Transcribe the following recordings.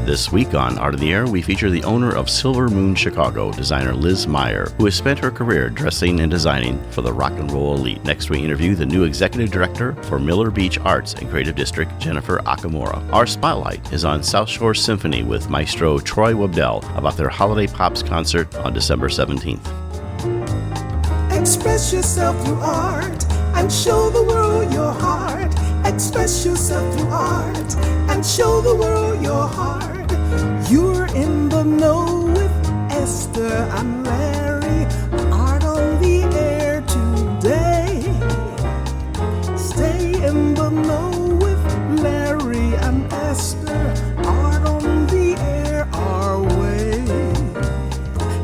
This week on Art of the Air, we feature the owner of Silver Moon Chicago, designer Liz Meyer, who has spent her career dressing and designing for the rock and roll elite. Next, we interview the new executive director for Miller Beach Arts and Creative District, Jenifer Okamura. Our spotlight is on South Shore Symphony with maestro Troy Webdell about their Holiday Pops concert on December 17th. Express yourself through art and show the world your heart. Express yourself through art and show the world your heart. You're in the know with Esther and Larry. Art on the air today. Stay in the know with Larry and Esther. Art on the air our way.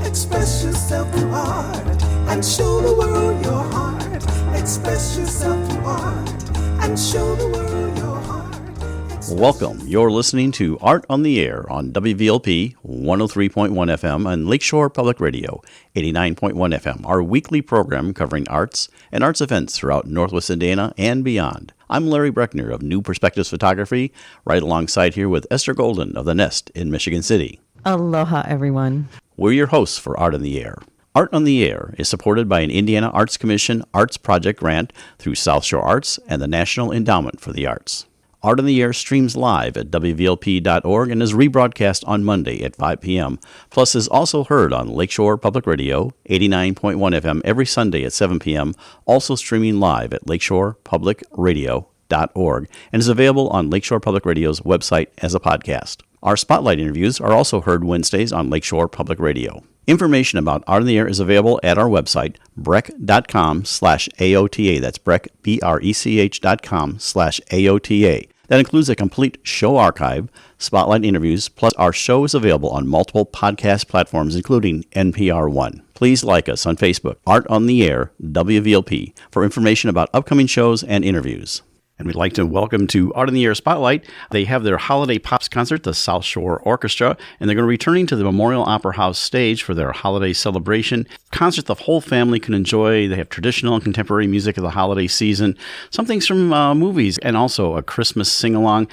Express yourself through art and show the world your heart. Express yourself through art and show the world your heart. Welcome. You're listening to Art on the Air on WVLP 103.1 FM and Lakeshore Public Radio 89.1 FM, our weekly program covering arts and arts events throughout Northwest Indiana and beyond. I'm Larry Breckner of New Perspectives Photography, right alongside here with Esther Golden of The Nest in Michigan City. Aloha, everyone. We're your hosts for Art on the Air. Art on the Air is supported by an Indiana Arts Commission Arts Project grant through South Shore Arts and the National Endowment for the Arts. Art on the Air streams live at WVLP.org and is rebroadcast on Monday at 5 p.m., plus is also heard on Lakeshore Public Radio 89.1 FM every Sunday at 7 p.m., also streaming live at lakeshorepublicradio.org, and is available on Lakeshore Public Radio's website as a podcast. Our spotlight interviews are also heard Wednesdays on Lakeshore Public Radio. Information about Art on the Air is available at our website, breck.com/AOTA. That's Breck, BRECH.com/AOTA. That includes a complete show archive, spotlight interviews, plus our show is available on multiple podcast platforms, including NPR One. Please like us on Facebook, Art on the Air, WVLP, for information about upcoming shows and interviews. And we'd like to welcome to Art on the Air Spotlight. They have their Holiday Pops concert, the South Shore Orchestra, and they're going to be returning to the Memorial Opera House stage for their holiday celebration. Concert the whole family can enjoy. They have traditional and contemporary music of the holiday season, some things from movies, and also a Christmas sing-along.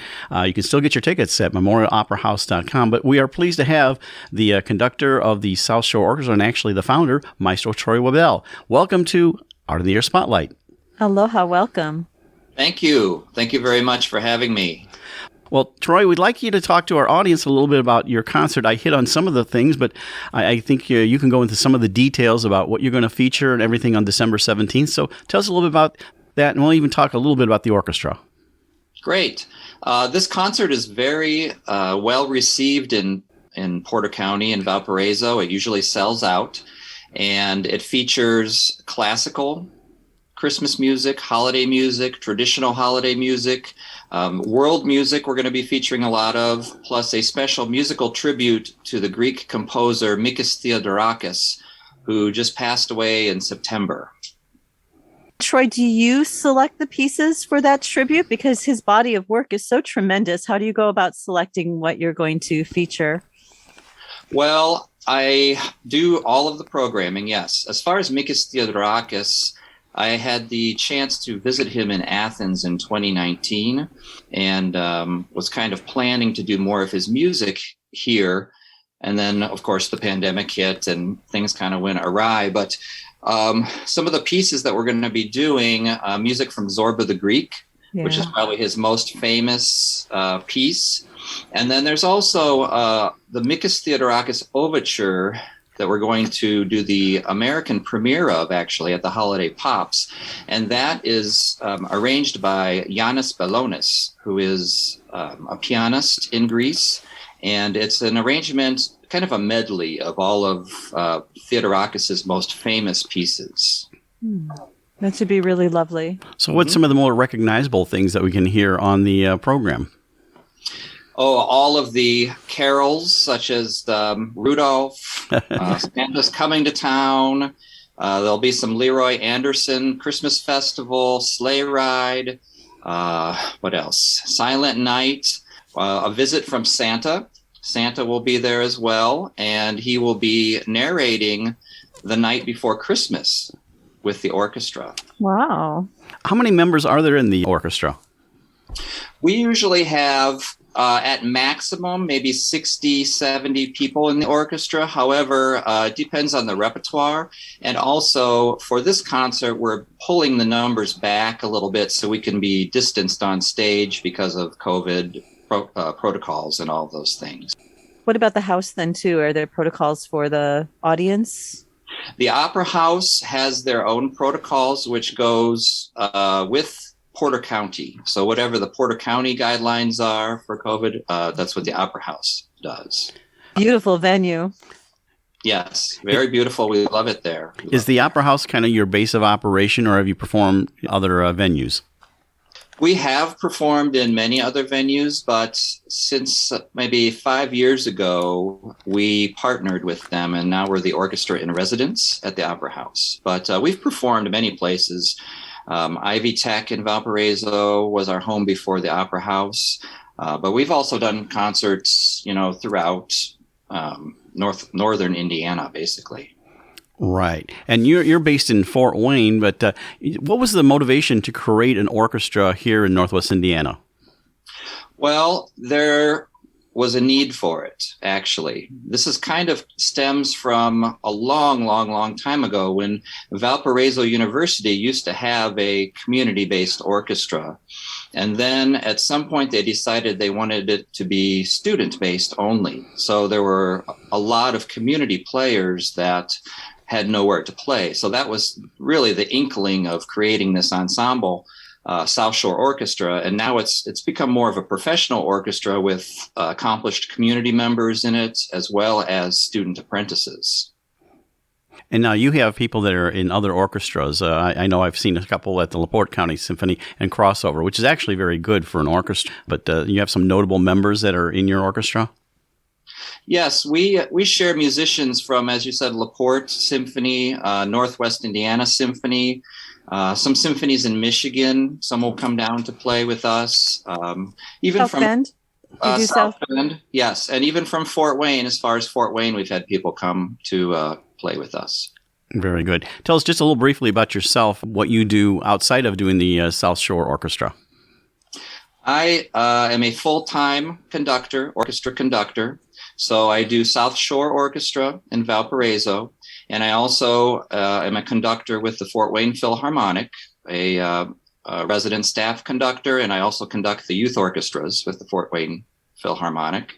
You can still get your tickets at memorialoperahouse.com, but we are pleased to have the conductor of the South Shore Orchestra and actually the founder, Maestro Troy Webdell. Welcome to Art on the Air Spotlight. Aloha, welcome. Thank you. Thank you very much for having me. Well, Troy, we'd like you to talk to our audience a little bit about your concert. I hit on some of the things, but I think you can go into some of the details about what you're going to feature and everything on December 17th. So tell us a little bit about that, and we'll even talk a little bit about the orchestra. Great. This concert is very well received in Porter County and Valparaiso. It usually sells out, and it features classical Christmas music, holiday music, traditional holiday music, world music we're going to be featuring a lot of, plus a special musical tribute to the Greek composer Mikis Theodorakis, who just passed away in September. Troy, do you select the pieces for that tribute? Because his body of work is so tremendous. How do you go about selecting what you're going to feature? Well, I do all of the programming, yes. As far as Mikis Theodorakis, I had the chance to visit him in Athens in 2019 and was kind of planning to do more of his music here. And then, of course, the pandemic hit and things kind of went awry. But some of the pieces that we're going to be doing, music from Zorba the Greek, which is probably his most famous piece. And then there's also the Mikis Theodorakis Overture that we're going to do the American premiere of, actually, at the Holiday Pops. And that is arranged by Yannis Belonis, who is a pianist in Greece. And it's an arrangement, kind of a medley of all of Theodorakis' most famous pieces. That should be really lovely. So what's some of the more recognizable things that we can hear on the program? Oh, all of the carols, such as Rudolph, Santa's Coming to Town. There'll be some Leroy Anderson Christmas Festival, Sleigh Ride. What else? Silent Night, A Visit from Santa. Santa will be there as well, and he will be narrating The Night Before Christmas with the orchestra. Wow. How many members are there in the orchestra? We usually have At maximum, maybe 60, 70 people in the orchestra. However, it depends on the repertoire. And also for this concert, we're pulling the numbers back a little bit so we can be distanced on stage because of COVID protocols and all those things. What about the house then too? Are there protocols for the audience? The Opera House has their own protocols, which goes with Porter County. So whatever the Porter County guidelines are for COVID, that's what the Opera House does. Beautiful venue. Yes, very beautiful. We love it there. Is the Opera House kind of your base of operation, or have you performed other venues? We have performed in many other venues, but since maybe 5 years ago, we partnered with them, and now we're the orchestra in residence at the Opera House. But we've performed many places. Ivy Tech in Valparaiso was our home before the Opera House, but we've also done concerts, throughout northern Indiana, basically. Right. And you're based in Fort Wayne, but what was the motivation to create an orchestra here in Northwest Indiana? Well, there was a need for it, actually. This is kind of stems from a long, long, long time ago when Valparaiso University used to have a community-based orchestra. And then at some point they decided they wanted it to be student-based only. So there were a lot of community players that had nowhere to play. So that was really the inkling of creating this ensemble, South Shore Orchestra. And now it's become more of a professional orchestra with accomplished community members in it, as well as student apprentices. And now you have people that are in other orchestras. I know I've seen a couple at the LaPorte County Symphony and Crossover, which is actually very good for an orchestra. But you have some notable members that are in your orchestra? Yes, we share musicians from, as you said, LaPorte Symphony, Northwest Indiana Symphony, some symphonies in Michigan. Some will come down to play with us. Even South from Bend? You do South Bend, yes, and even from Fort Wayne. As far as Fort Wayne, we've had people come to play with us. Very good. Tell us just a little briefly about yourself, what you do outside of doing the South Shore Orchestra. I am a full-time orchestra conductor. So I do South Shore Orchestra in Valparaiso, and I also am a conductor with the Fort Wayne Philharmonic, a resident staff conductor, and I also conduct the youth orchestras with the Fort Wayne Philharmonic.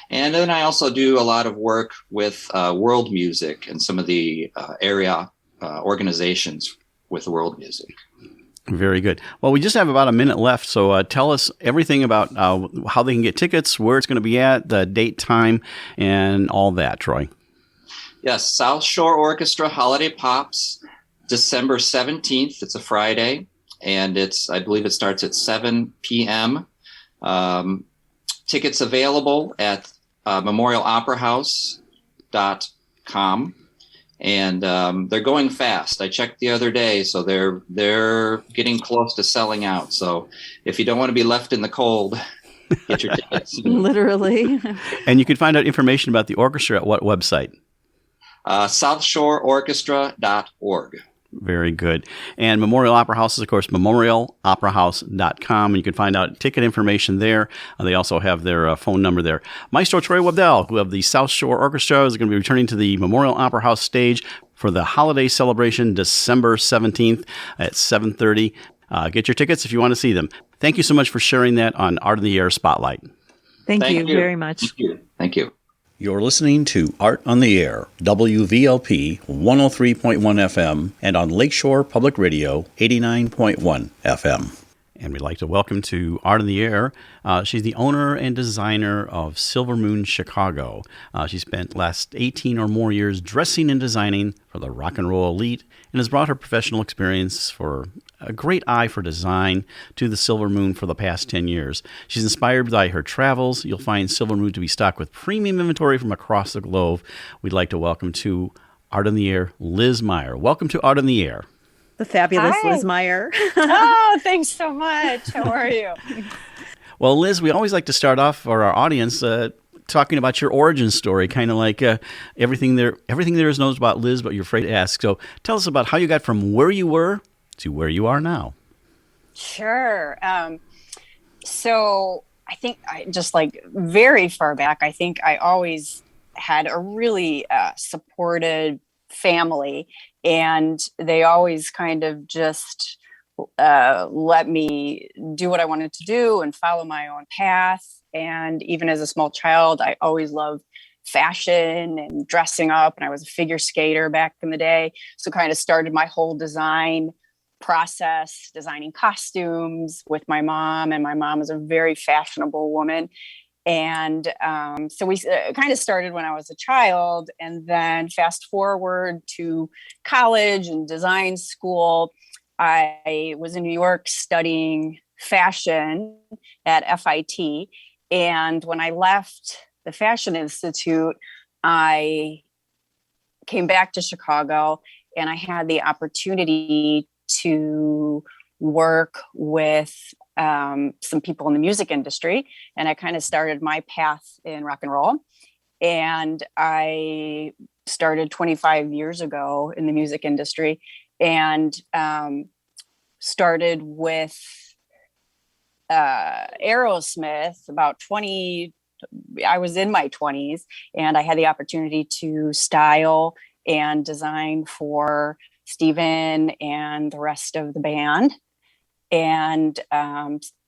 And then I also do a lot of work with world music and some of the area organizations with world music. Very good. Well, we just have about a minute left, so tell us everything about how they can get tickets, where it's going to be at, the date, time, and all that, Troy. Yes, South Shore Orchestra Holiday Pops, December 17th. It's a Friday, and I believe it starts at 7 p.m. Tickets available at memorialoperahouse.com. And they're going fast. I checked the other day, so they're getting close to selling out. So if you don't want to be left in the cold, get your tickets. Literally. And you can find out information about the orchestra at what website? SouthShoreOrchestra.org. Very good. And Memorial Opera House is, of course, memorialoperahouse.com. And you can find out ticket information there. They also have their phone number there. Maestro Troy Webdell, who of the South Shore Orchestra, is going to be returning to the Memorial Opera House stage for the holiday celebration December 17th at 7:30. Get your tickets if you want to see them. Thank you so much for sharing that on Art of the Air Spotlight. Thank you very much. Thank you. Thank you. You're listening to Art on the Air, WVLP 103.1 FM, and on Lakeshore Public Radio 89.1 FM. And we'd like to welcome to Art on the Air. She's the owner and designer of Silver Moon Chicago. She spent last 18 or more years dressing and designing for the rock and roll elite and has brought her professional experience for a great eye for design to the Silver Moon for the past 10 years. She's inspired by her travels. You'll find Silver Moon to be stocked with premium inventory from across the globe. We'd like to welcome to Art on the Air, Liz Meyer. Welcome to Art on the Air. The fabulous Hi. Liz Meyer. Oh, thanks so much. How are you? Well, Liz, we always like to start off for our audience talking about your origin story, kind of like everything there is knows about Liz, but you're afraid to ask. So tell us about how you got from where you were to where you are now. Sure. So I think I just like very far back, I think I always had a really supported family, and they always kind of just let me do what I wanted to do and follow my own path. And even as a small child, I always loved fashion and dressing up. And I was a figure skater back in the day. So kind of started my whole design process, designing costumes with my mom. And my mom is a very fashionable woman. And so we kind of started when I was a child, and then fast forward to college and design school. I was in New York studying fashion at FIT. And when I left the Fashion Institute, I came back to Chicago, and I had the opportunity to work with some people in the music industry. And I kind of started my path in rock and roll. And I started 25 years ago in the music industry, and started with Aerosmith about 20. I was in my 20s, and I had the opportunity to style and design for Steven and the rest of the band, and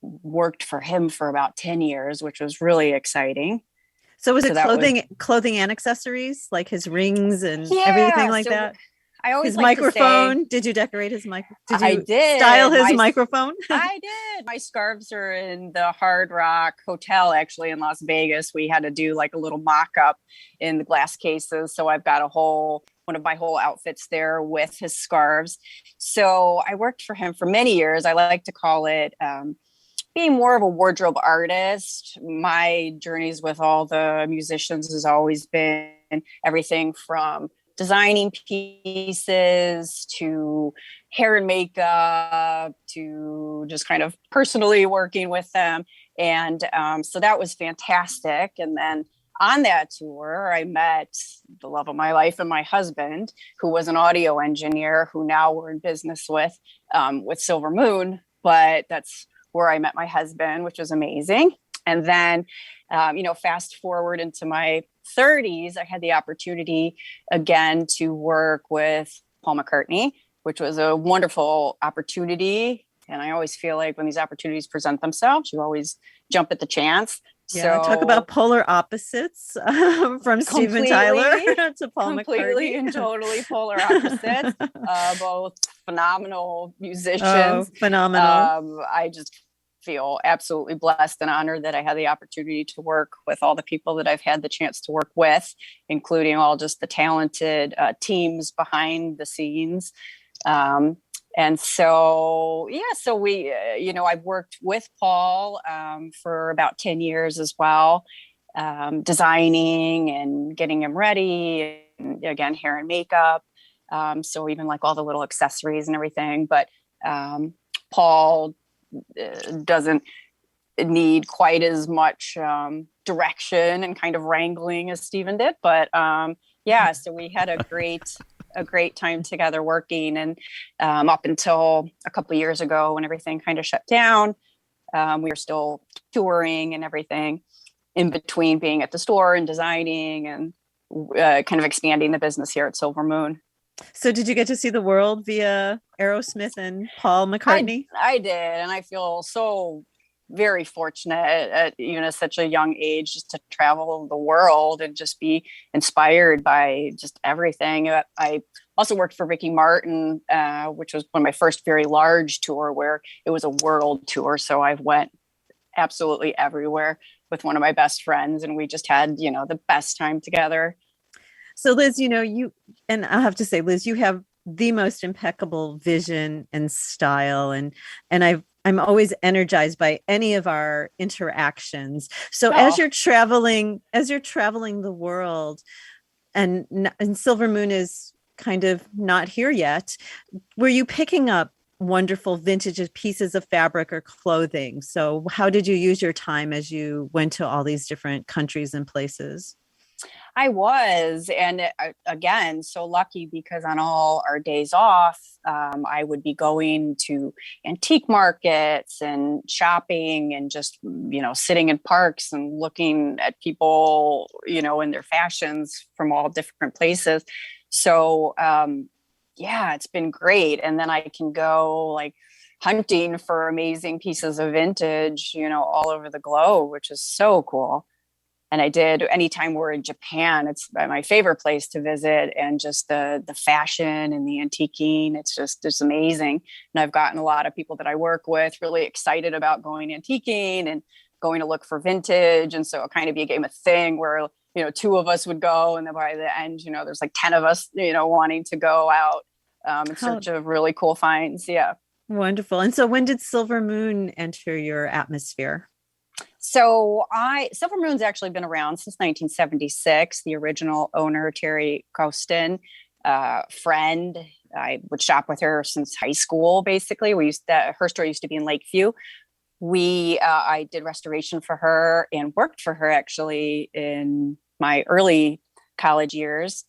worked for him for about 10 years, which was really exciting. So was it clothing and accessories, like his rings and everything like that? I always his microphone. Did you decorate his mic? I did. Style his microphone? I did. My scarves are in the Hard Rock Hotel, actually, in Las Vegas. We had to do like a little mock-up in the glass cases. So I've got one of my whole outfits there with his scarves. So I worked for him for many years. I like to call it being more of a wardrobe artist. My journeys with all the musicians has always been everything from designing pieces to hair and makeup to just kind of personally working with them. And so that was fantastic. And then on that tour, I met the love of my life and my husband, who was an audio engineer, who now we're in business with Silver Moon. But that's where I met my husband, which was amazing. And then, fast forward into my 30s, I had the opportunity again to work with Paul McCartney, which was a wonderful opportunity. And I always feel like when these opportunities present themselves, you always jump at the chance. Yeah, talk about polar opposites from Steven Tyler to Paul completely McCartney. And totally polar opposites. Both phenomenal musicians. Oh, phenomenal. I just feel absolutely blessed and honored that I had the opportunity to work with all the people that I've had the chance to work with, including all just the talented teams behind the scenes. And so we, I've worked with Paul for about 10 years as well, designing and getting him ready, and again, hair and makeup. So even like all the little accessories and everything, but Paul doesn't need quite as much direction and kind of wrangling as Steven did. But so we had a great time together working, and up until a couple of years ago when everything kind of shut down, we were still touring and everything in between being at the store and designing and kind of expanding the business here at Silver Moon. So did you get to see the world via Aerosmith and Paul McCartney? I did. And I feel so very fortunate at such a young age just to travel the world and just be inspired by just everything. I also worked for Ricky Martin, which was one of my first very large tour where it was a world tour. So I went absolutely everywhere with one of my best friends, and we just had, the best time together. So Liz, and I'll have to say, Liz, you have the most impeccable vision and style, and I'm always energized by any of our interactions. So as you're traveling the world, and Silver Moon is kind of not here yet, were you picking up wonderful vintage pieces of fabric or clothing? So how did you use your time as you went to all these different countries and places? I was, and again, so lucky because on all our days off, I would be going to antique markets and shopping and just, sitting in parks and looking at people, in their fashions from all different places. So, yeah, it's been great. And then I can go like hunting for amazing pieces of vintage, all over the globe, which is so cool. And I did, anytime we're in Japan, it's my favorite place to visit, and just the fashion and the antiquing, it's amazing. And I've gotten a lot of people that I work with really excited about going antiquing and going to look for vintage. And so it kind of became a thing where, two of us would go, and then by the end, there's like 10 of us, wanting to go out in search of really cool finds. Yeah. Wonderful. And so when did Silver Moon enter your atmosphere? So Silver Moon's actually been around since 1976. The original owner, Terry Costin, friend, I would shop with her since high school. Basically, her store used to be in Lakeview. I did restoration for her and worked for her actually in my early college years.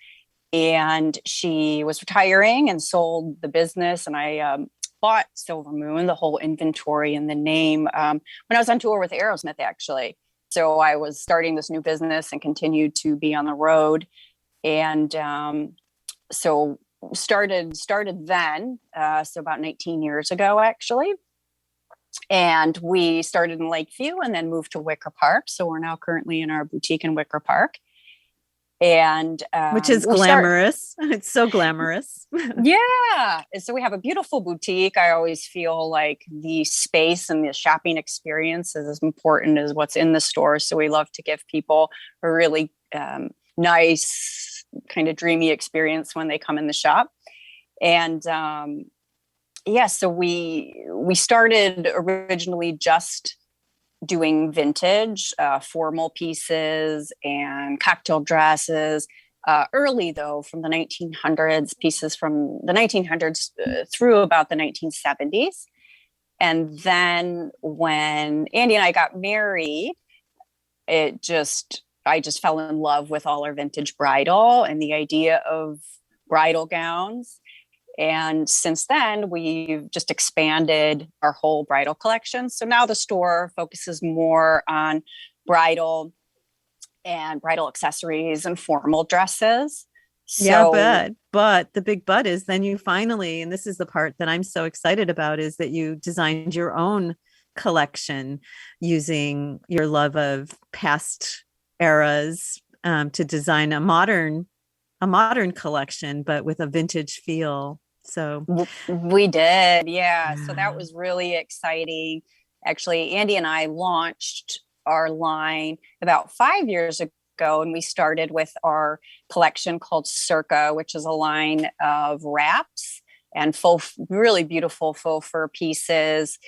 And she was retiring and sold the business, and I bought Silver Moon, the whole inventory and the name, when I was on tour with Aerosmith, actually. So I was starting this new business and continued to be on the road. And so started then, so about 19 years ago, actually. And we started in Lakeview and then moved to Wicker Park. So we're now currently in our boutique in Wicker Park. And which is glamorous. It's so glamorous. Yeah. So we have a beautiful boutique. I always feel like the space and the shopping experience is as important as what's in the store. So we love to give people a really nice, kind of dreamy experience when they come in the shop. And so we started originally just doing vintage, formal pieces and cocktail dresses. Early though, from the 1900s, pieces from the 1900s through about the 1970s. And then when Andy and I got married, I just fell in love with all our vintage bridal and the idea of bridal gowns. And since then, we've just expanded our whole bridal collection. So now the store focuses more on bridal and bridal accessories and formal dresses. But the big but is then you finally, and this is the part that I'm so excited about, is that you designed your own collection using your love of past eras to design a modern collection, but with a vintage feel. So we did. Yeah. So that was really exciting. Actually, Andy and I launched our line about 5 years ago, and we started with our collection called Circa, which is a line of wraps and really beautiful faux fur pieces,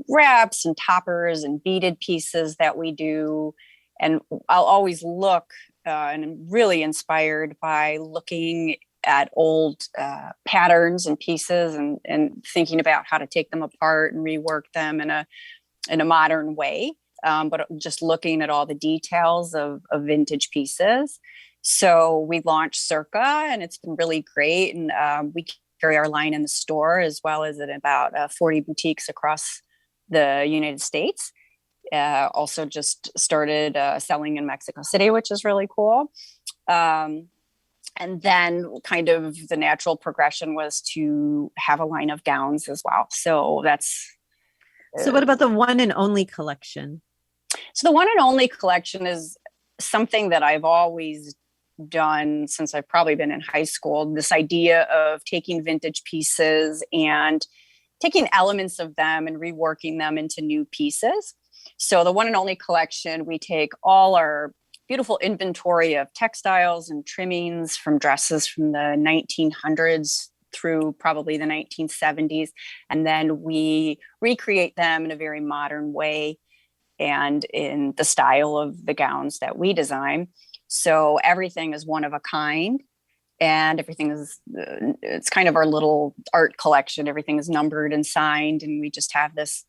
wraps and toppers and beaded pieces that we do. And I'll always look and I'm really inspired by looking at old patterns and pieces and thinking about how to take them apart and rework them in a modern way. But just looking at all the details of vintage pieces. So we launched Circa, and it's been really great. And we carry our line in the store as well as in about 40 boutiques across the United States. Also just started selling in Mexico City, which is really cool. And then kind of the natural progression was to have a line of gowns as well. So that's... So what about the one and only collection? So the one and only collection is something that I've always done since I've probably been in high school. This idea of taking vintage pieces and taking elements of them and reworking them into new pieces. So the one and only collection, we take all our beautiful inventory of textiles and trimmings from dresses from the 1900s through probably the 1970s. And then we recreate them in a very modern way and in the style of the gowns that we design. So everything is one of a kind, and everything is, it's kind of our little art collection. Everything is numbered and signed, and we just have this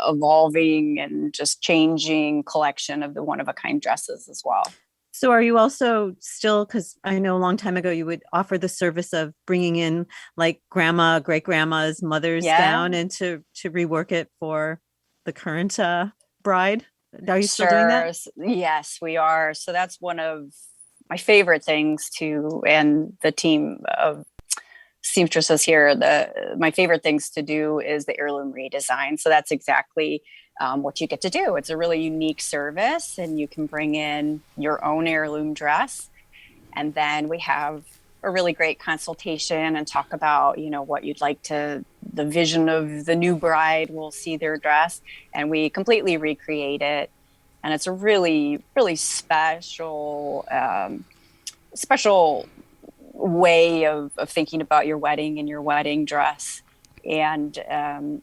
evolving and just changing collection of the one of a kind dresses as well. So are you also still, because I know a long time ago you would offer the service of bringing in like grandma, great grandma's mother's Yeah. gown and to rework it for the current bride? Are you still doing Sure. that? Yes, we are. So that's one of my favorite things to, and the team of seamstresses here, my favorite things to do is the heirloom redesign. So that's exactly what you get to do. It's a really unique service, and you can bring in your own heirloom dress. And then we have a really great consultation and talk about, what you'd like to, the vision of the new bride will see their dress, and we completely recreate it. And it's a really, really special way of thinking about your wedding and your wedding dress. And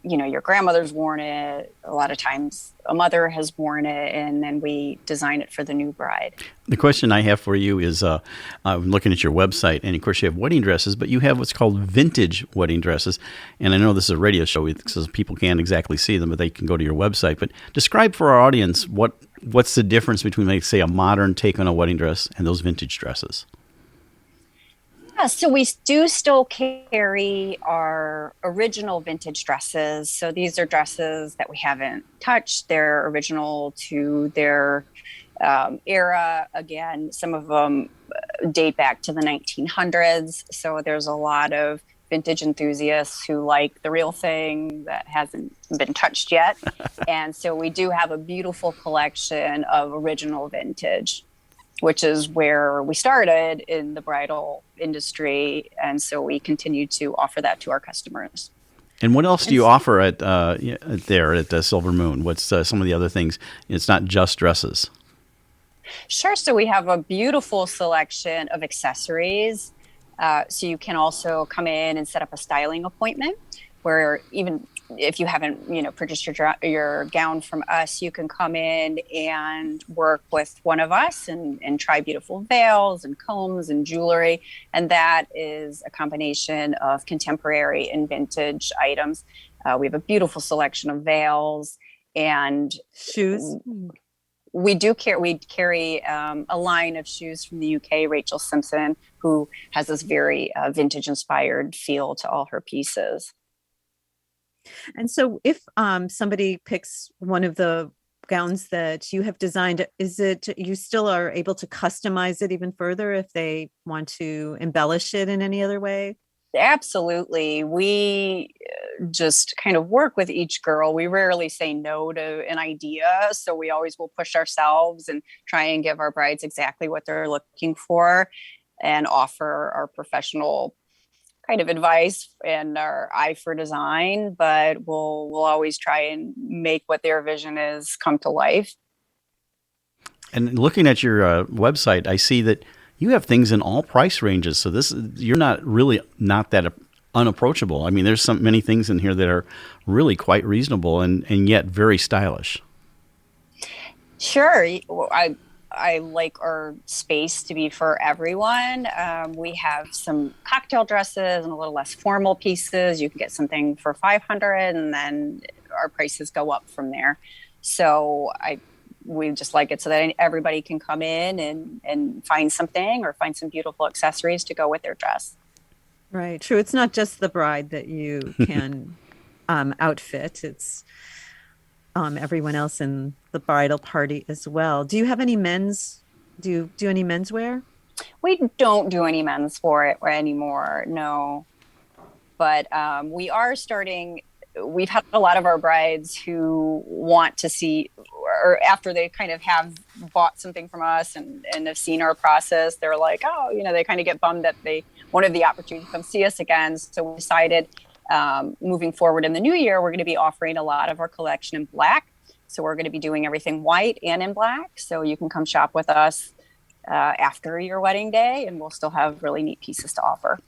your grandmother's worn it, a lot of times a mother has worn it, and then we design it for the new bride. The question I have for you is, I'm looking at your website, and of course you have wedding dresses, but you have what's called vintage wedding dresses. And I know this is a radio show, so people can't exactly see them, but they can go to your website. But describe for our audience what's the difference between, like, say, a modern take on a wedding dress and those vintage dresses. Yeah, so we do still carry our original vintage dresses. So these are dresses that we haven't touched. They're original to their era. Again, some of them date back to the 1900s. So there's a lot of vintage enthusiasts who like the real thing that hasn't been touched yet. And so we do have a beautiful collection of original vintage, which is where we started in the bridal industry. And so we continue to offer that to our customers. And what else do you offer at there at Silver Moon? What's some of the other things? It's not just dresses. Sure. So we have a beautiful selection of accessories. So you can also come in and set up a styling appointment, where even if you haven't, purchased your gown from us, you can come in and work with one of us and try beautiful veils and combs and jewelry. And that is a combination of contemporary and vintage items. We have a beautiful selection of veils and Shoes. We carry a line of shoes from the UK, Rachel Simpson, who has this very vintage inspired feel to all her pieces. And so if somebody picks one of the gowns that you have designed, is it you still are able to customize it even further if they want to embellish it in any other way? Absolutely. We just kind of work with each girl. We rarely say no to an idea. So we always will push ourselves and try and give our brides exactly what they're looking for and offer our professional kind of advice and our eye for design, but we'll always try and make what their vision is come to life. And looking at your website, I see that you have things in all price ranges. So you're not that unapproachable. I mean, there's many things in here that are really quite reasonable and yet very stylish. Sure. I like our space to be for everyone. We have some cocktail dresses and a little less formal pieces. You can get something for $500, and then our prices go up from there. So we just like it so that everybody can come in and find something or find some beautiful accessories to go with their dress. Right. True. It's not just the bride that you can outfit. It's everyone else in the bridal party as well. Do you have any men's? Do you do any menswear? We don't do any men's for it anymore. No. But we are starting. We've had a lot of our brides who want to see, or after they kind of have bought something from us and have seen our process, they're like, oh, they kind of get bummed that they wanted the opportunity to come see us again. So we decided moving forward in the new year, we're going to be offering a lot of our collection in black. So we're going to be doing everything white and in black. So you can come shop with us after your wedding day, and we'll still have really neat pieces to offer.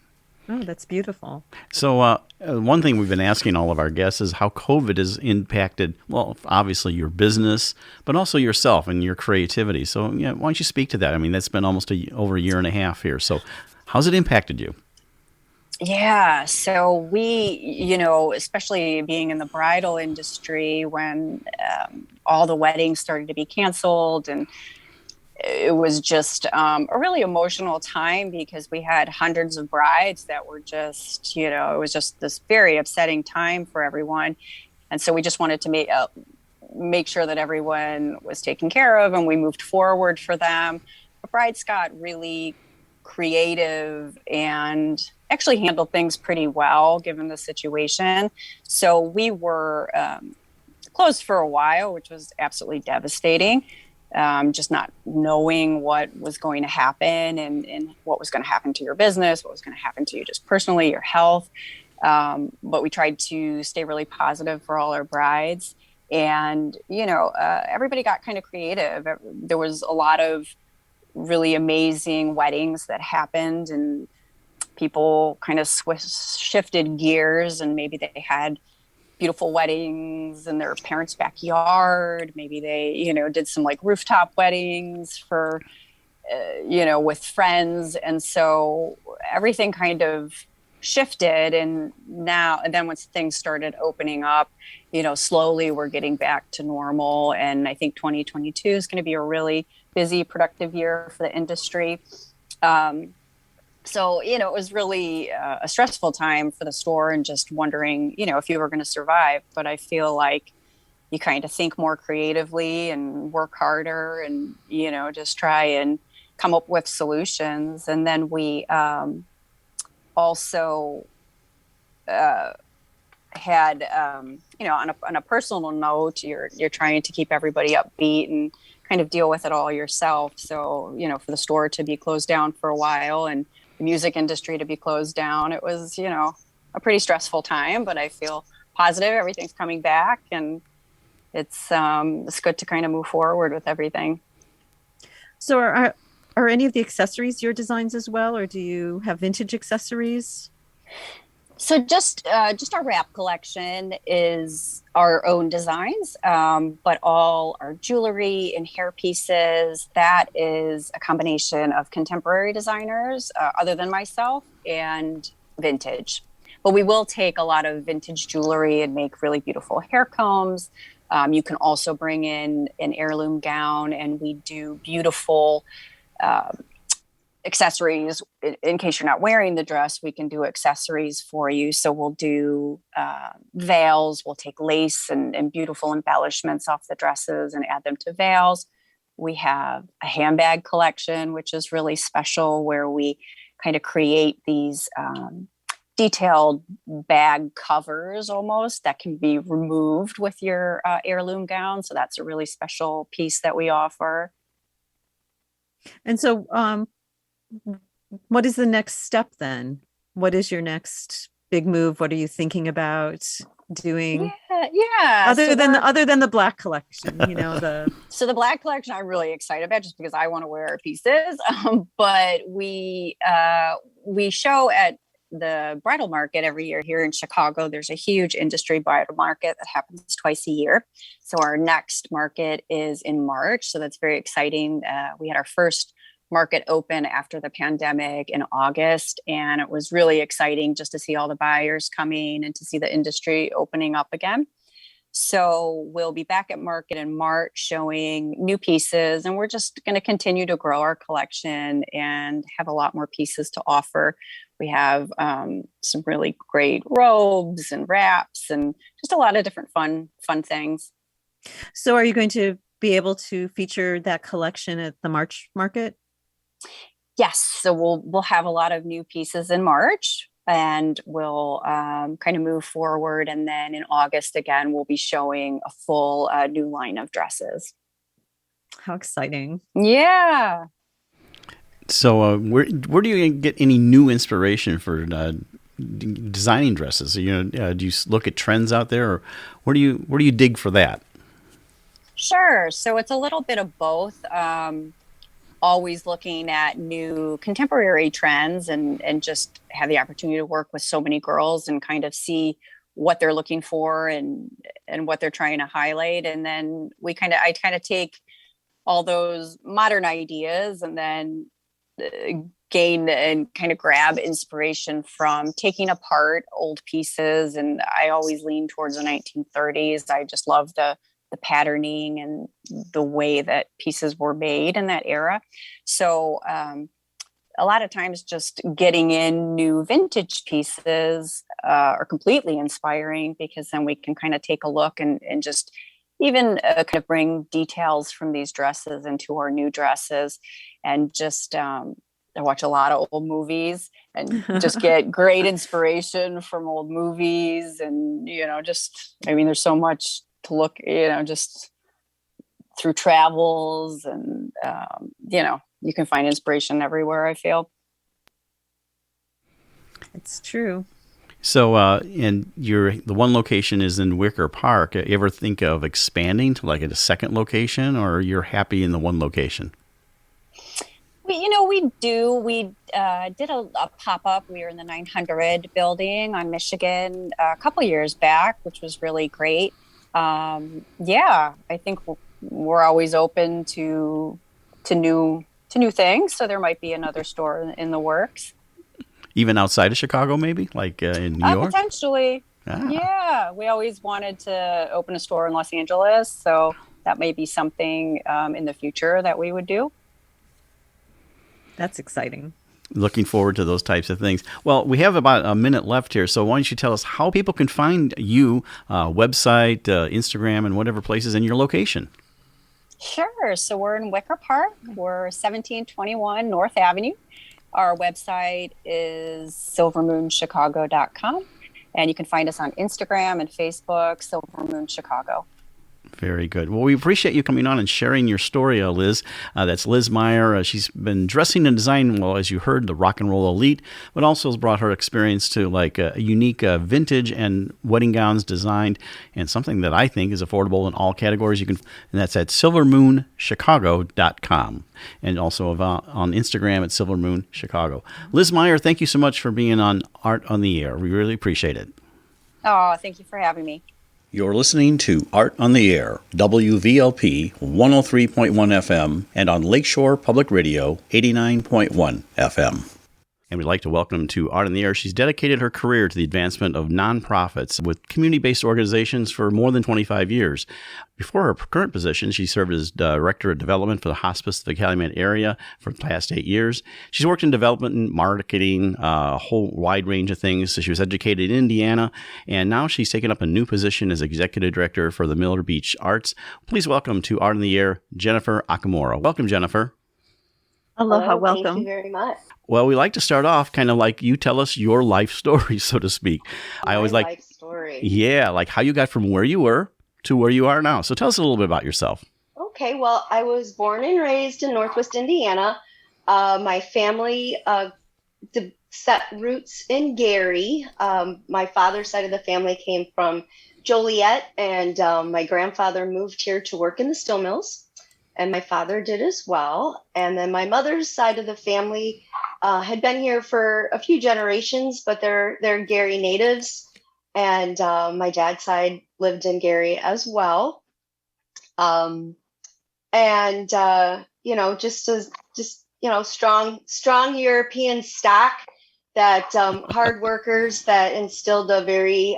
Oh, that's beautiful. So one thing we've been asking all of our guests is how COVID has impacted, well, obviously your business, but also yourself and your creativity. So why don't you speak to that? I mean, that's been almost over a year and a half here. So how's it impacted you? Yeah. So we, especially being in the bridal industry when all the weddings started to be canceled and it was just a really emotional time because we had hundreds of brides that were just, it was just this very upsetting time for everyone. And so we just wanted to make sure that everyone was taken care of, and we moved forward for them. But brides got really creative and actually handled things pretty well given the situation. So we were closed for a while, which was absolutely devastating. Just not knowing what was going to happen and what was going to happen to your business, what was going to happen to you just personally, your health. But we tried to stay really positive for all our brides. And, everybody got kind of creative. There was a lot of really amazing weddings that happened, and people kind of shifted gears, and maybe they had beautiful weddings in their parents' backyard. Maybe they, did some like rooftop weddings for, with friends. And so everything kind of shifted. And then once things started opening up, slowly we're getting back to normal. And I think 2022 is going to be a really busy, productive year for the industry. So, it was really a stressful time for the store, and just wondering, if you were going to survive. But I feel like you kind of think more creatively and work harder and, just try and come up with solutions. And then we also had, on a personal note, you're trying to keep everybody upbeat and kind of deal with it all yourself. So, for the store to be closed down for a while and the music industry to be closed down, it was, a pretty stressful time, but I feel positive. Everything's coming back, and it's good to kind of move forward with everything. So are any of the accessories your designs as well, or do you have vintage accessories? So just our wrap collection is our own designs, but all our jewelry and hair pieces, that is a combination of contemporary designers, other than myself, and vintage. But we will take a lot of vintage jewelry and make really beautiful hair combs. You can also bring in an heirloom gown, and we do beautiful accessories. In case you're not wearing the dress, we can do accessories for you. So we'll do veils. We'll take lace and beautiful embellishments off the dresses and add them to veils. We have a handbag collection, which is really special, where we kind of create these detailed bag covers almost that can be removed with your heirloom gown. So that's a really special piece that we offer. And so what is the next step then? What is your next big move? What are you thinking about doing? Yeah. Other than the black collection, So the black collection I'm really excited about, just because I want to wear our pieces. But we show at the bridal market every year here in Chicago. There's a huge industry bridal market that happens twice a year. So our next market is in March. So that's very exciting. We had our first market open after the pandemic in August, and it was really exciting just to see all the buyers coming and to see the industry opening up again. So we'll be back at market in March showing new pieces, and we're just going to continue to grow our collection and have a lot more pieces to offer. We have some really great robes and wraps and just a lot of different fun things. So are you going to be able to feature that collection at the March market? Yes. So we'll have a lot of new pieces in March, and we'll kind of move forward. And then in August, again, we'll be showing a full new line of dresses. How exciting. Yeah. So where do you get any new inspiration for designing dresses? Do you look at trends out there, or where do you dig for that? Sure. So it's a little bit of both. Always looking at new contemporary trends and just have the opportunity to work with so many girls and kind of see what they're looking for and what they're trying to highlight. And then I kind of take all those modern ideas and then gain and kind of grab inspiration from taking apart old pieces. And I always lean towards the 1930s. I just love the the patterning and the way that pieces were made in that era. So a lot of times just getting in new vintage pieces are completely inspiring, because then we can kind of take a look and just even kind of bring details from these dresses into our new dresses. And just I watch a lot of old movies and just get great inspiration from old movies. And, there's so much to look, just through travels and, you can find inspiration everywhere, I feel. It's true. So, and the one location is in Wicker Park. You ever think of expanding to like a second location, or you're happy in the one location? We do. We did a pop-up. We were in the 900 building on Michigan a couple years back, which was really great. I think we're always open to new things. So there might be another store in the works. Even outside of Chicago, maybe, like in New York? Potentially. Ah. Yeah. We always wanted to open a store in Los Angeles. So that may be something in the future that we would do. That's exciting. Looking forward to those types of things. Well, we have about a minute left here, so why don't you tell us how people can find you, website, Instagram, and whatever places, and your location. Sure. So we're in Wicker Park. We're 1721 North Avenue. Our website is silvermoonchicago.com, and you can find us on Instagram and Facebook, Silver Moon Chicago. Very good. Well, we appreciate you coming on and sharing your story, Liz. That's Liz Meyer. She's been dressing and designing, well, as you heard, the rock and roll elite, but also has brought her experience to like a unique vintage and wedding gowns designed, and something that I think is affordable in all categories. And that's at silvermoonchicago.com, and also on Instagram at Silver Moon Chicago. Liz Meyer, thank you so much for being on Art on the Air. We really appreciate it. Oh, thank you for having me. You're listening to Art on the Air, WVLP 103.1 FM, and on Lakeshore Public Radio 89.1 FM. And we'd like to welcome to Art on the Air. She's dedicated her career to the advancement of nonprofits with community-based organizations for more than 25 years. Before her current position, she served as Director of Development for the Hospice of the Calumet area for the past 8 years. She's worked in development and marketing, a whole wide range of things. So she was educated in Indiana, and now she's taken up a new position as Executive Director for the Miller Beach Arts. Please welcome to Art on the Air, Jenifer Okamura. Welcome, Jenifer. Aloha, welcome. Thank you very much. Well, we like to start off kind of like you tell us your life story, so to speak. I always like life story. Yeah, like how you got from where you were to where you are now. So tell us a little bit about yourself. Okay, well, I was born and raised in Northwest Indiana. My family set roots in Gary. My father's side of the family came from Joliet, and my grandfather moved here to work in the steel mills, and my father did as well. And then my mother's side of the family had been here for a few generations, but they're Gary natives. And my dad's side lived in Gary as well. Strong European stock, that hard workers that instilled a very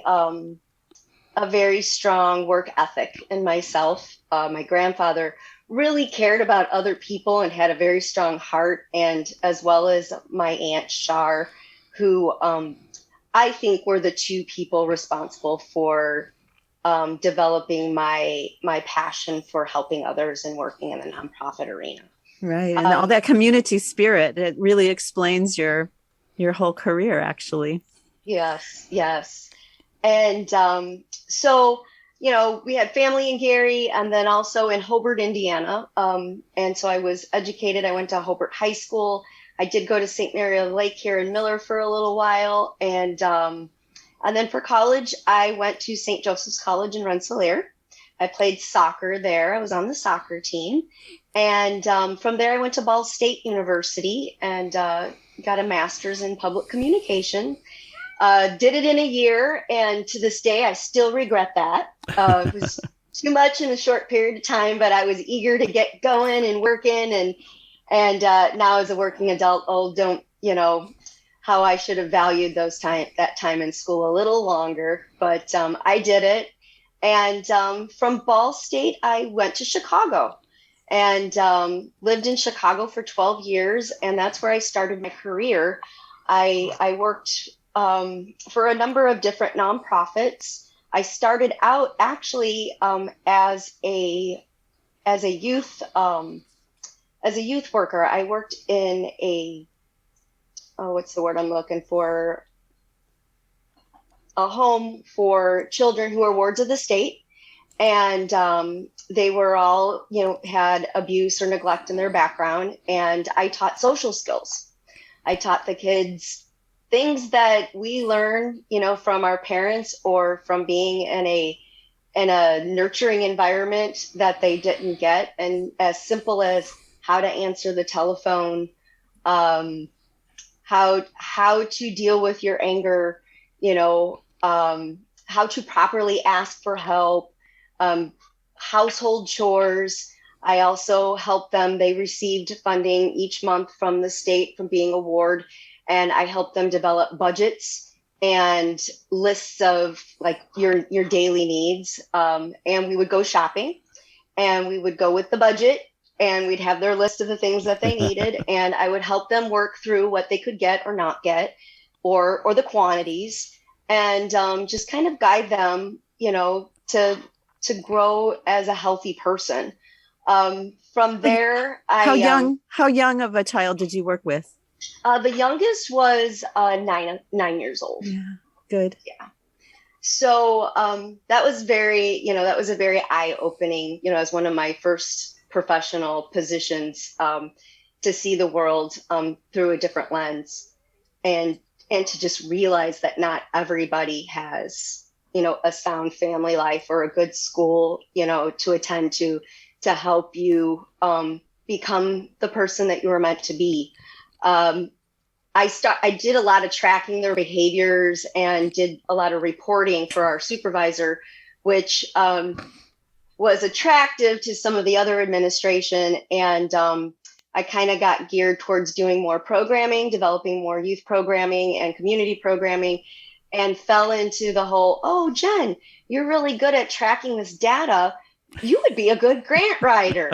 strong work ethic in myself. My grandfather really cared about other people and had a very strong heart, and as well as my Aunt Shar, who I think were the two people responsible for developing my passion for helping others and working in the nonprofit arena. Right. And all that community spirit, it really explains your whole career, actually. Yes. And so, we had family in Gary and then also in Hobart, Indiana. And so I was educated. I went to Hobart High School. I did go to St. Mary of the Lake here in Miller for a little while. And then for college, I went to St. Joseph's College in Rensselaer. I played soccer there. I was on the soccer team. And from there, I went to Ball State University and got a master's in public communication. Did it in a year, and to this day, I still regret that. It was too much in a short period of time, but I was eager to get going and working. And now as a working adult, don't how I should have valued that time in school a little longer. But I did it, And from Ball State, I went to Chicago and lived in Chicago for 12 years. And that's where I started my career. I worked for a number of different nonprofits. I started out actually as a youth worker. I worked in what's the word I'm looking for? A home for children who are wards of the state. And they were all, had abuse or neglect in their background. And I taught social skills. I taught the kids things that we learn, from our parents or from being in a nurturing environment that they didn't get. And as simple as how to answer the telephone, how to deal with your anger, how to properly ask for help, household chores. I also helped them. They received funding each month from the state from being a ward, and I helped them develop budgets and lists of like your daily needs. And we would go shopping, and we would go with the budget, and we'd have their list of the things that they needed, and I would help them work through what they could get or not get, or the quantities. And just kind of guide them, to grow as a healthy person. From there, how young of a child did you work with? The youngest was 9 years old. Yeah, good. Yeah. So that was that was a very eye-opening, as one of my first professional positions, to see the world through a different lens, and to just realize that not everybody has, a sound family life or a good school, to attend to help you become the person that you were meant to be. I did a lot of tracking their behaviors and did a lot of reporting for our supervisor, which was attractive to some of the other administration. And I kind of got geared towards doing more programming, developing more youth programming and community programming, and fell into the whole, oh, Jen, you're really good at tracking this data. You would be a good grant writer.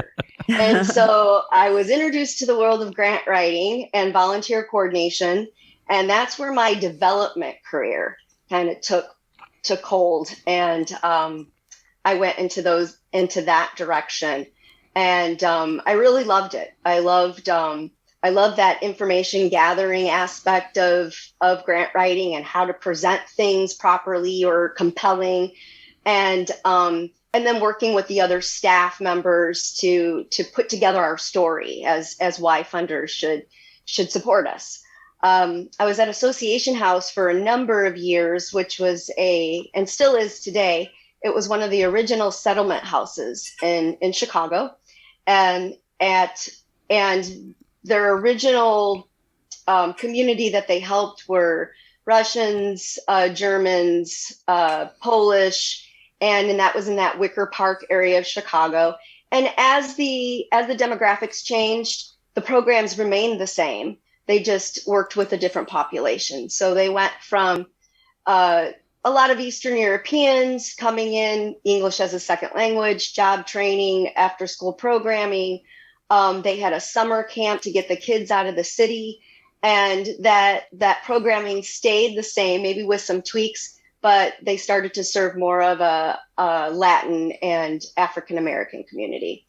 And so I was introduced to the world of grant writing and volunteer coordination. And that's where my development career kind of took hold. And I went into that direction. And I really loved it. I loved that information gathering aspect of grant writing and how to present things properly or compelling. And then working with the other staff members to put together our story as why funders should support us. I was at Association House for a number of years, which was and still is today. It was one of the original settlement houses in Chicago, and their original community that they helped were Russians, Germans, Polish. And that was in that Wicker Park area of Chicago. And as the demographics changed, the programs remained the same. They just worked with a different population. So they went from a lot of Eastern Europeans coming in, English as a second language, job training, after school programming. They had a summer camp to get the kids out of the city. And that programming stayed the same, maybe with some tweaks, but they started to serve more of a Latin and African-American community.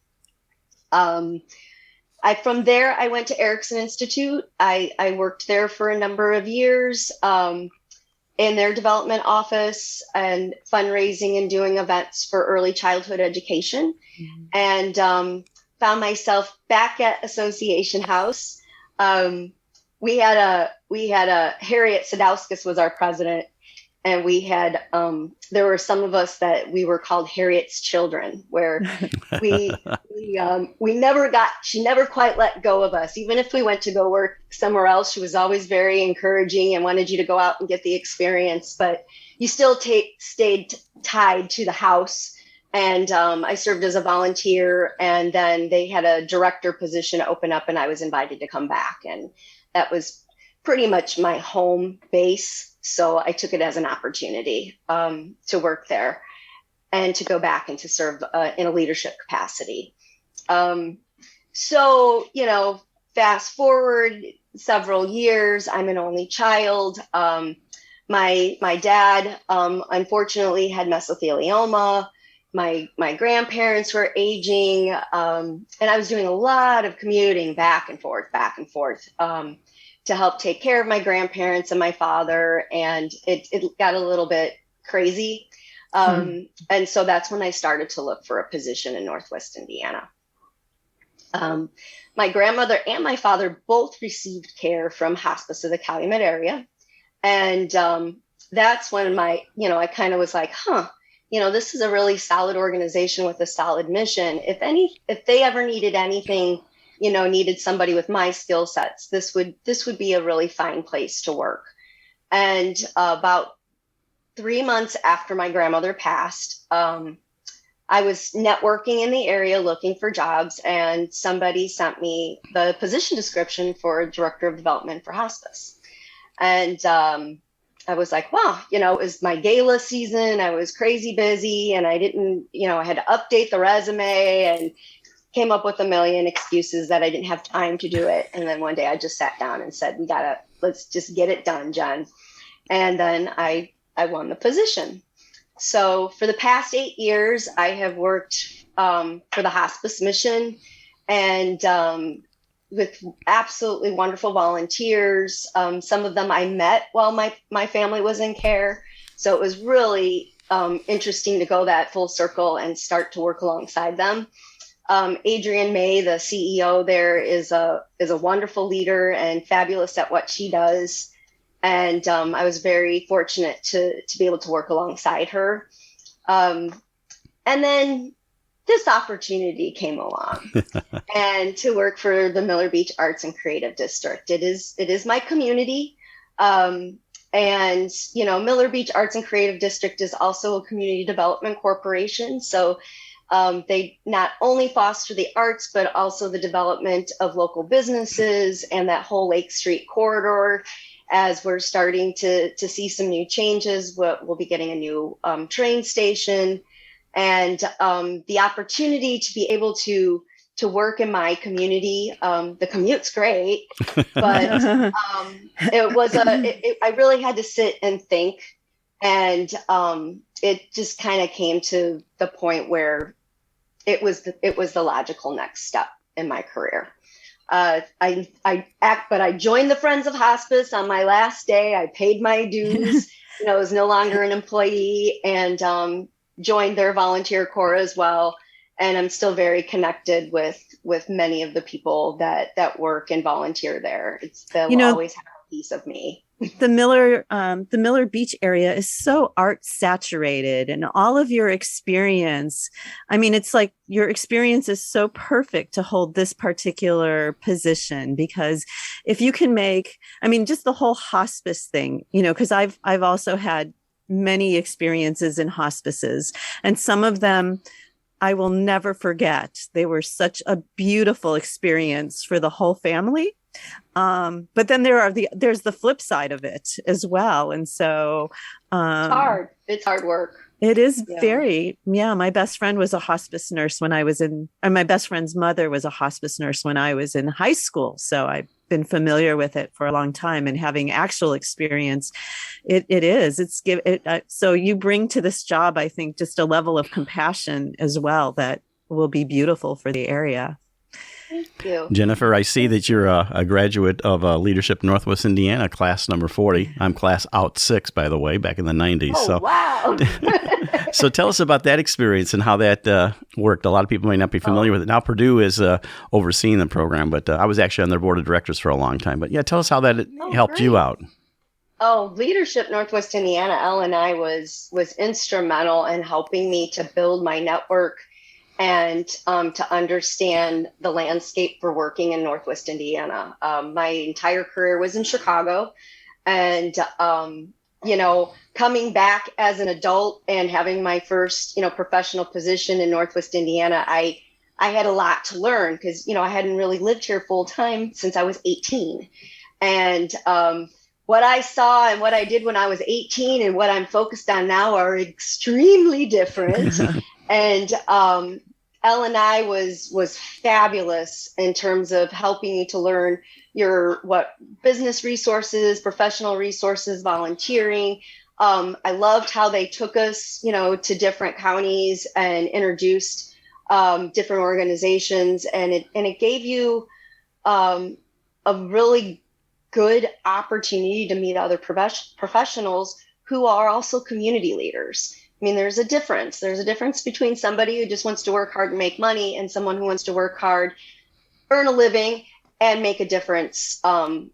From there, I went to Erickson Institute. I worked there for a number of years in their development office and fundraising and doing events for early childhood education. Mm-hmm. And found myself back at Association House. We had a Harriet Sadauskas was our president. And we had, there were some of us that we were called Harriet's children, where she never quite let go of us. Even if we went to go work somewhere else, she was always very encouraging and wanted you to go out and get the experience, but you still stayed tied to the house. And I served as a volunteer, and then they had a director position open up, and I was invited to come back. And that was pretty much my home base. So I took it as an opportunity to work there. and to go back and to serve in a leadership capacity. So, fast forward several years, I'm an only child. My dad, unfortunately, had mesothelioma. My grandparents were aging, and I was doing a lot of commuting back and forth, to help take care of my grandparents and my father. And it got a little bit crazy. And so that's when I started to look for a position in Northwest Indiana. My grandmother and my father both received care from hospice of the Calumet area. And that's when I kind of was like, this is a really solid organization with a solid mission. If they ever needed anything, needed somebody with my skill sets, this would be a really fine place to work. And about 3 months after my grandmother passed, I was networking in the area looking for jobs, and somebody sent me the position description for Director of Development for Hospice. And I was like, wow, it was my gala season. I was crazy busy, and I didn't, I had to update the resume and came up with a million excuses that I didn't have time to do it. And then one day I just sat down and said, let's just get it done, Jen. And then I won the position. So for the past 8 years, I have worked for the hospice mission, and with absolutely wonderful volunteers. Some of them I met while my family was in care. So it was really interesting to go that full circle and start to work alongside them. Adrienne May, the CEO there, is a wonderful leader and fabulous at what she does. And I was very fortunate to be able to work alongside her. And then this opportunity came along and to work for the Miller Beach Arts and Creative District. It is my community. And, Miller Beach Arts and Creative District is also a community development corporation. So they not only foster the arts, but also the development of local businesses and that whole Lake Street corridor. As we're starting to see some new changes, we'll be getting a new train station, and the opportunity to be able to work in my community. The commute's great, but it was I really had to sit and think, and it just kind of came to the point where it was the logical next step in my career. But I joined the Friends of Hospice on my last day. I paid my dues, I was no longer an employee, and joined their volunteer corps as well. And I'm still very connected with many of the people that work and volunteer there. They'll always have a piece of me. The Miller Beach area is so art saturated, and all of your experience, it's like your experience is so perfect to hold this particular position, because if you can make, just the whole hospice thing, because I've also had many experiences in hospices, and some of them I will never forget. They were such a beautiful experience for the whole family. But then there's the flip side of it as well. And so it's hard work. It is my best friend was a hospice nurse when I was and my best friend's mother was a hospice nurse when I was in high school. So I've been familiar with it for a long time, and having actual experience, so you bring to this job, I think, just a level of compassion as well that will be beautiful for the area. Thank you. Jenifer, I see that you're a graduate of Leadership Northwest Indiana, class number 40. I'm class out 6, by the way, back in the 90s. Oh, wow. So tell us about that experience and how that worked. A lot of people may not be familiar with it. Now Purdue is overseeing the program, but I was actually on their board of directors for a long time. But tell us how that helped you out. Oh, Leadership Northwest Indiana, L&I was instrumental in helping me to build my network and to understand the landscape for working in Northwest Indiana. My entire career was in Chicago, and coming back as an adult and having my first professional position in Northwest Indiana, I had a lot to learn because I hadn't really lived here full time since I was 18, and what I saw and what I did when I was 18 and what I'm focused on now are extremely different. And L&I was fabulous in terms of helping you to learn what business resources, professional resources, volunteering. I loved how they took us, to different counties and introduced different organizations, and it gave you a really good opportunity to meet other professionals who are also community leaders. I mean, there's a difference. There's a difference between somebody who just wants to work hard and make money and someone who wants to work hard, earn a living, and make a difference to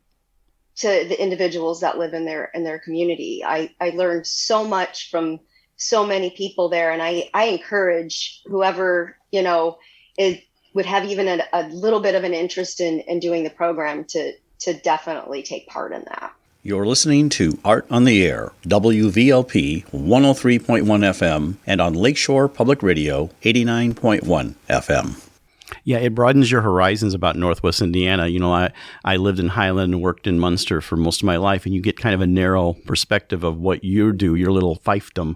the individuals that live in their community. I learned so much from so many people there, and I encourage whoever would have even a little bit of an interest in doing the program to definitely take part in that. You're listening to Art on the Air, WVLP 103.1 FM, and on Lakeshore Public Radio 89.1 FM. Yeah, it broadens your horizons about Northwest Indiana. I lived in Highland and worked in Munster for most of my life, and you get kind of a narrow perspective of what you do, your little fiefdom,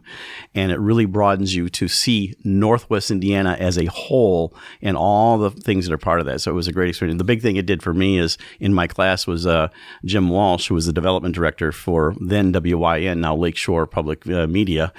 and it really broadens you to see Northwest Indiana as a whole and all the things that are part of that. So it was a great experience. The big thing it did for me is in my class was Jim Walsh, who was the development director for then WYN, now Lakeshore Public Media.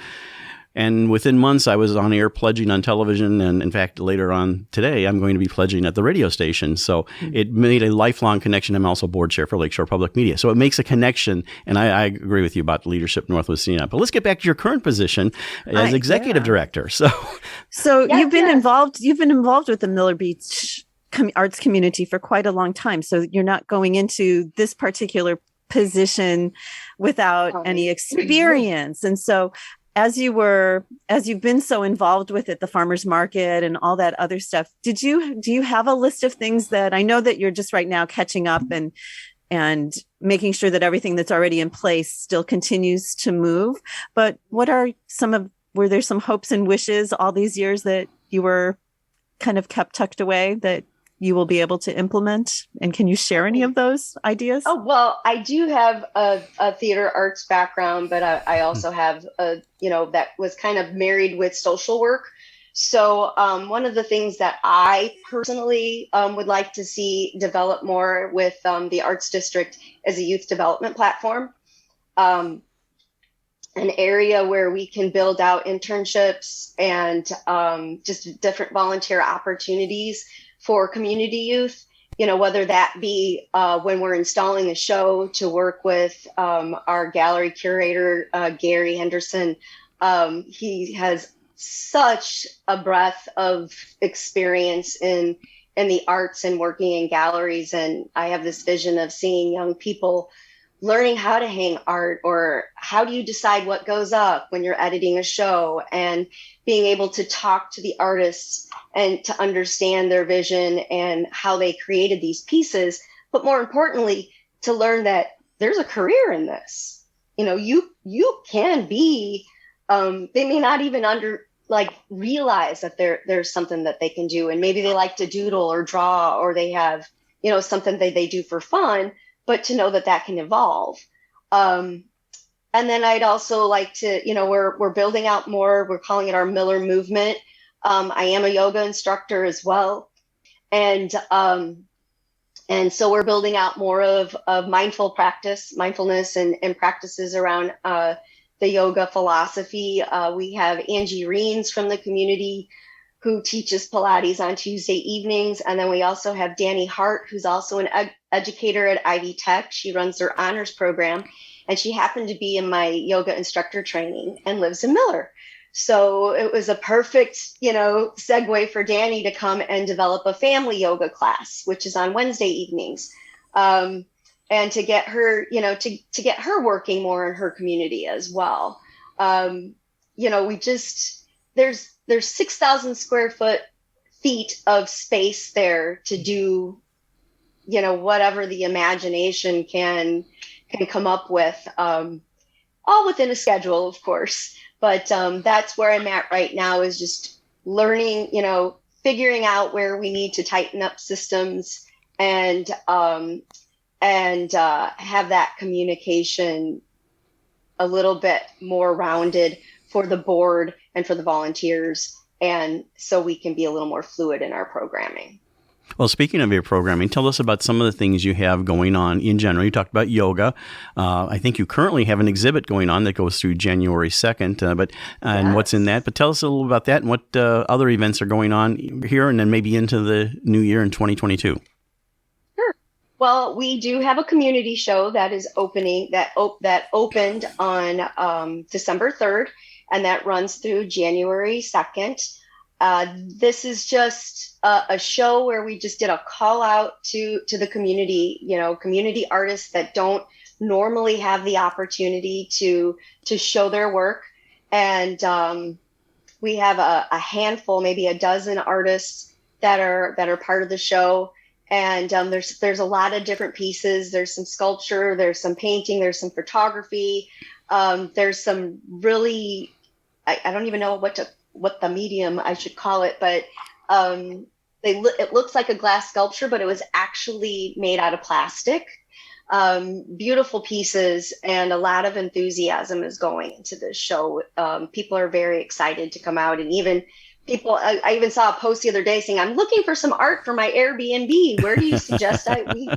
And within months, I was on air pledging on television. And in fact, later on today, I'm going to be pledging at the radio station. So it made a lifelong connection. I'm also board chair for Lakeshore Public Media. So it makes a connection. And I agree with you about leadership Northwest Indiana. But let's get back to your current position as executive director. So yes, you've been involved with the Miller Beach arts community for quite a long time. So you're not going into this particular position without any experience. And so as you've been so involved with it, the farmers market and all that other stuff, do you have a list of things that I know that you're just right now catching up and making sure that everything that's already in place still continues to move? But were there some hopes and wishes all these years that you were kind of kept tucked away that you will be able to implement? And can you share any of those ideas? Oh, well, I do have a theater arts background, but I also have that was kind of married with social work. So one of the things that I personally would like to see develop more with the Arts District is a youth development platform, an area where we can build out internships and just different volunteer opportunities for community youth, whether that be when we're installing a show to work with our gallery curator, Gary Henderson. He has such a breadth of experience in the arts and working in galleries. And I have this vision of seeing young people learning how to hang art, or how do you decide what goes up when you're editing a show, and being able to talk to the artists and to understand their vision and how they created these pieces. But more importantly, to learn that there's a career in this. You can be, they may not even realize that there's something that they can do. And maybe they like to doodle or draw, or they have, something that they do for fun, but to know that can evolve. And then I'd also like to, we're building out more, we're calling it our Miller movement. I am a yoga instructor as well. And so we're building out more of mindfulness and practices around the yoga philosophy. We have Angie Reens from the community who teaches Pilates on Tuesday evenings. And then we also have Danny Hart, who's also an educator at Ivy Tech. She runs their honors program, and she happened to be in my yoga instructor training and lives in Miller. So it was a perfect, segue for Danny to come and develop a family yoga class, which is on Wednesday evenings. And to get her, to get her working more in her community as well. There's 6,000 square feet of space there to do, whatever the imagination can come up with, all within a schedule, of course. But that's where I'm at right now, is just learning, figuring out where we need to tighten up systems and and have that communication a little bit more rounded for the board and for the volunteers, and so we can be a little more fluid in our programming. Well, speaking of your programming, tell us about some of the things you have going on in general. You talked about yoga. I think you currently have an exhibit going on that goes through January 2nd, and what's in that. But tell us a little about that and what other events are going on here and then maybe into the new year in 2022. Sure. Well, we do have a community show that is opening, that opened on December 3rd, and that runs through January 2nd. This is just a show where we just did a call out to the community, community artists that don't normally have the opportunity to show their work. And we have a handful, maybe a dozen artists that are part of the show. And there's a lot of different pieces. There's some sculpture, there's some painting, there's some photography. There's some really, I don't even know what the medium I should call it, but it looks like a glass sculpture, but it was actually made out of plastic. Beautiful pieces, and a lot of enthusiasm is going into this show. People are very excited to come out, and even people, I even saw a post the other day saying, I'm looking for some art for my Airbnb. Where do you suggest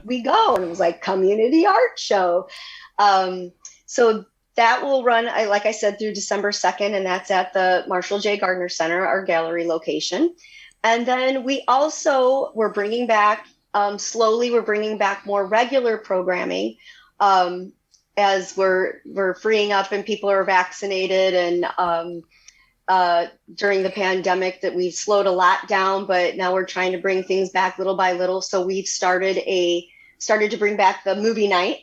we go? And it was like, community art show. So that will run, like I said, through December 2nd, and that's at the Marshall J. Gardner Center, our gallery location. And then we're bringing back, slowly we're bringing back more regular programming as we're freeing up and people are vaccinated. And during the pandemic that we've slowed a lot down, but now we're trying to bring things back little by little. So we've started to bring back the movie night.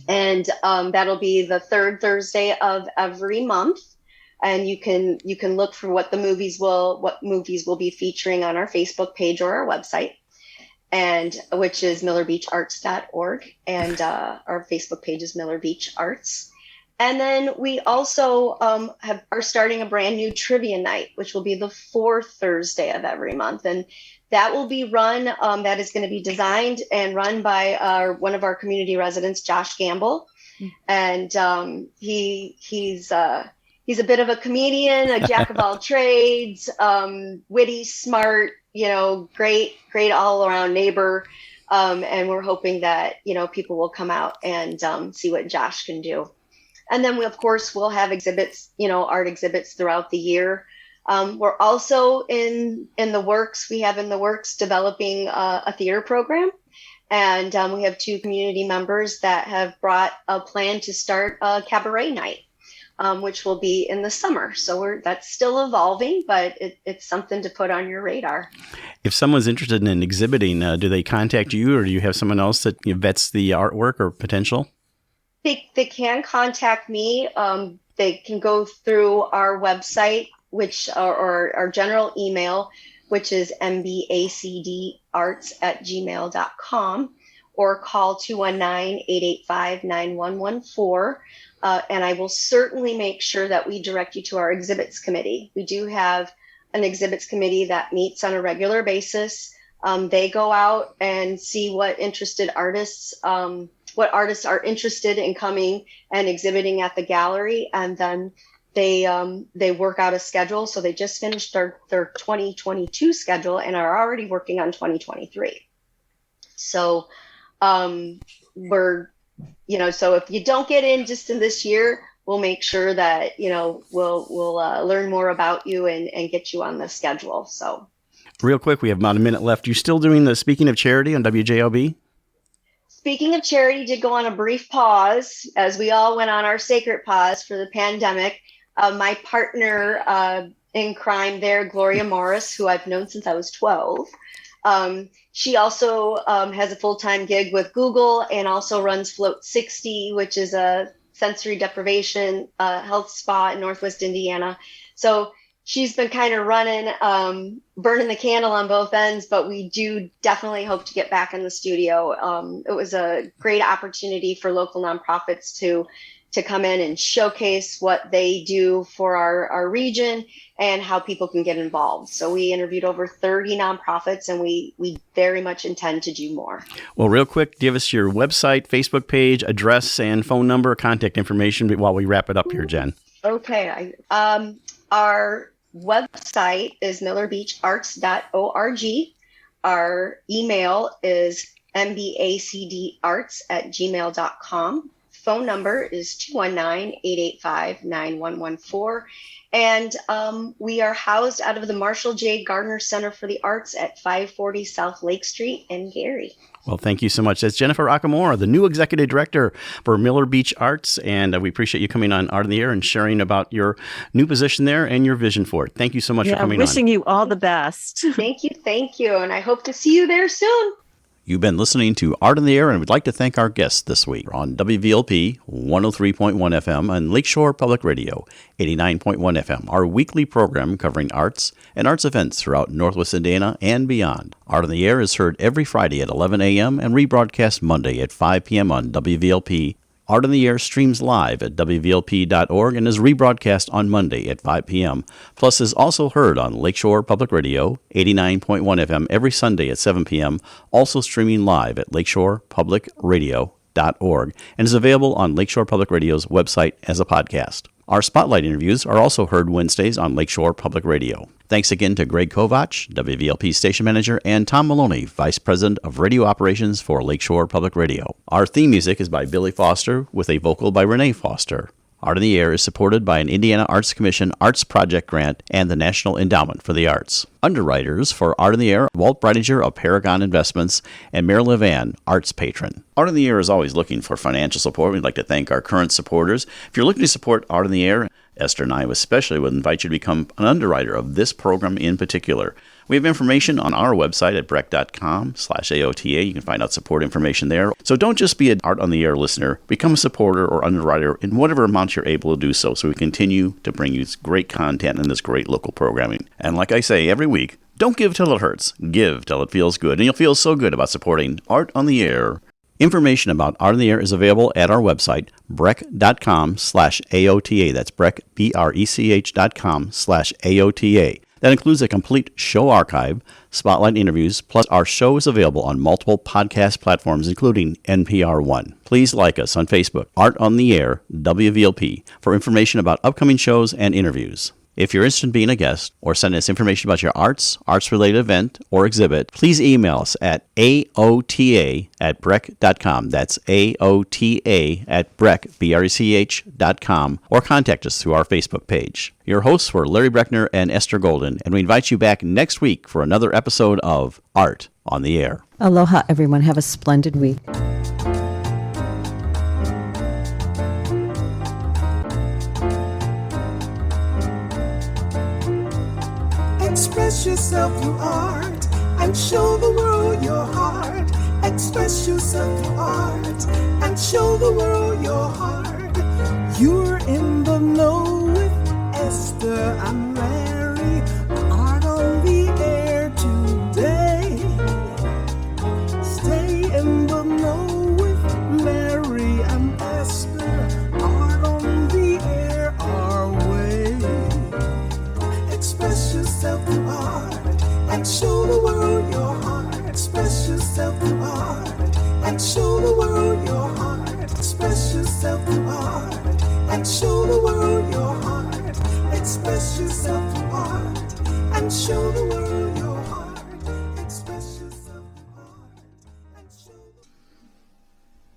And that'll be the third Thursday of every month, and you can look for what movies will be featuring on our Facebook page or our website, and which is millerbeacharts.org, and our Facebook page is Miller Beach Arts. And then we also are starting a brand new trivia night, which will be the fourth Thursday of every month, and that will be run, that is going to be designed and run by one of our community residents, Josh Gamble. And he's a bit of a comedian, a jack of all trades, witty, smart, great all around neighbor. And we're hoping that, people will come out and see what Josh can do. And then we'll have exhibits, art exhibits throughout the year. We're also in the works. We have in the works developing a theater program, and we have two community members that have brought a plan to start a cabaret night, which will be in the summer. So that's still evolving, but it's something to put on your radar. If someone's interested in exhibiting, do they contact you, or do you have someone else that vets the artwork or potential? They can contact me. They can go through our website, which or our general email, which is mbacdarts@gmail.com, or call 219-885-9114. And I will certainly make sure that we direct you to our exhibits committee. We do have an exhibits committee that meets on a regular basis. They go out and see what artists are interested in coming and exhibiting at the gallery, and then they work out a schedule. So they just finished their 2022 schedule and are already working on 2023. So so if you don't get in just in this year, we'll make sure that, we'll learn more about you and get you on the schedule. So real quick, we have about a minute left. You still doing the Speaking of Charity on WJLB? Speaking of Charity, did go on a brief pause as we all went on our sacred pause for the pandemic. My partner in crime there, Gloria Morris, who I've known since I was 12. She also has a full-time gig with Google and also runs Float 60, which is a sensory deprivation health spa in Northwest Indiana. So she's been kind of burning the candle on both ends, but we do definitely hope to get back in the studio. It was a great opportunity for local nonprofits to come in and showcase what they do for our region and how people can get involved. So we interviewed over 30 nonprofits, and we very much intend to do more. Well, real quick, give us your website, Facebook page, address, and phone number, contact information while we wrap it up here, Jen. Okay. Our website is millerbeacharts.org. Our email is mbacdarts@gmail.com. Phone number is 219-885-9114. And we are housed out of the Marshall J. Gardner Center for the Arts at 540 South Lake Street in Gary. Well, thank you so much. That's Jenifer Okamura, the new executive director for Miller Beach Arts. And we appreciate you coming on Art in the Air and sharing about your new position there and your vision for it. Thank you so much for coming on. Wishing you all the best. Thank you. And I hope to see you there soon. You've been listening to Art in the Air, and we'd like to thank our guests this week on WVLP 103.1 FM and Lakeshore Public Radio 89.1 FM, our weekly program covering arts and arts events throughout Northwest Indiana and beyond. Art in the Air is heard every Friday at 11 a.m. and rebroadcast Monday at 5 p.m. on WVLP. Art in the Air streams live at WVLP.org and is rebroadcast on Monday at 5 p.m. Plus is also heard on Lakeshore Public Radio, 89.1 FM every Sunday at 7 p.m., also streaming live at lakeshorepublicradio.org and is available on Lakeshore Public Radio's website as a podcast. Our spotlight interviews are also heard Wednesdays on Lakeshore Public Radio. Thanks again to Greg Kovach, WVLP station manager, and Tom Maloney, vice president of radio operations for Lakeshore Public Radio. Our theme music is by Billy Foster with a vocal by Renee Foster. Art in the Air is supported by an Indiana Arts Commission Arts Project Grant and the National Endowment for the Arts. Underwriters for Art in the Air, Walt Breidinger of Paragon Investments and Marilyn Van, Arts Patron. Art in the Air is always looking for financial support. We'd like to thank our current supporters. If you're looking to support Art in the Air, Esther and I especially would invite you to become an underwriter of this program in particular. We have information on our website at breck.com/AOTA. You can find out support information there. So don't just be an Art on the Air listener. Become a supporter or underwriter in whatever amount you're able to do so we continue to bring you great content and this great local programming. And like I say every week, don't give till it hurts. Give till it feels good. And you'll feel so good about supporting Art on the Air. Information about Art in the Air is available at our website, breck.com/AOTA. That's Breck, BRECH.com/AOTA. That includes a complete show archive, spotlight interviews, plus our show is available on multiple podcast platforms, including NPR One. Please like us on Facebook, Art on the Air, WVLP, for information about upcoming shows and interviews. If you're interested in being a guest or sending us information about your arts-related event or exhibit, please email us at aota@breck.com. That's aota@breck, BRECH.com, or contact us through our Facebook page. Your hosts were Larry Breckner and Esther Golden, and we invite you back next week for another episode of Art on the Air. Aloha, everyone. Have a splendid week. Express yourself through art and show the world your heart. Express yourself through art and show the world your heart. You're in the know with Esther and Larry. Art on the Air today. Stay in the know with Larry and Esther. Art on the Air our way. Express yourself through art and show the world your heart. Express yourself through art and show the world your heart. Express yourself through art and show the world your heart. Express yourself through art and show the world.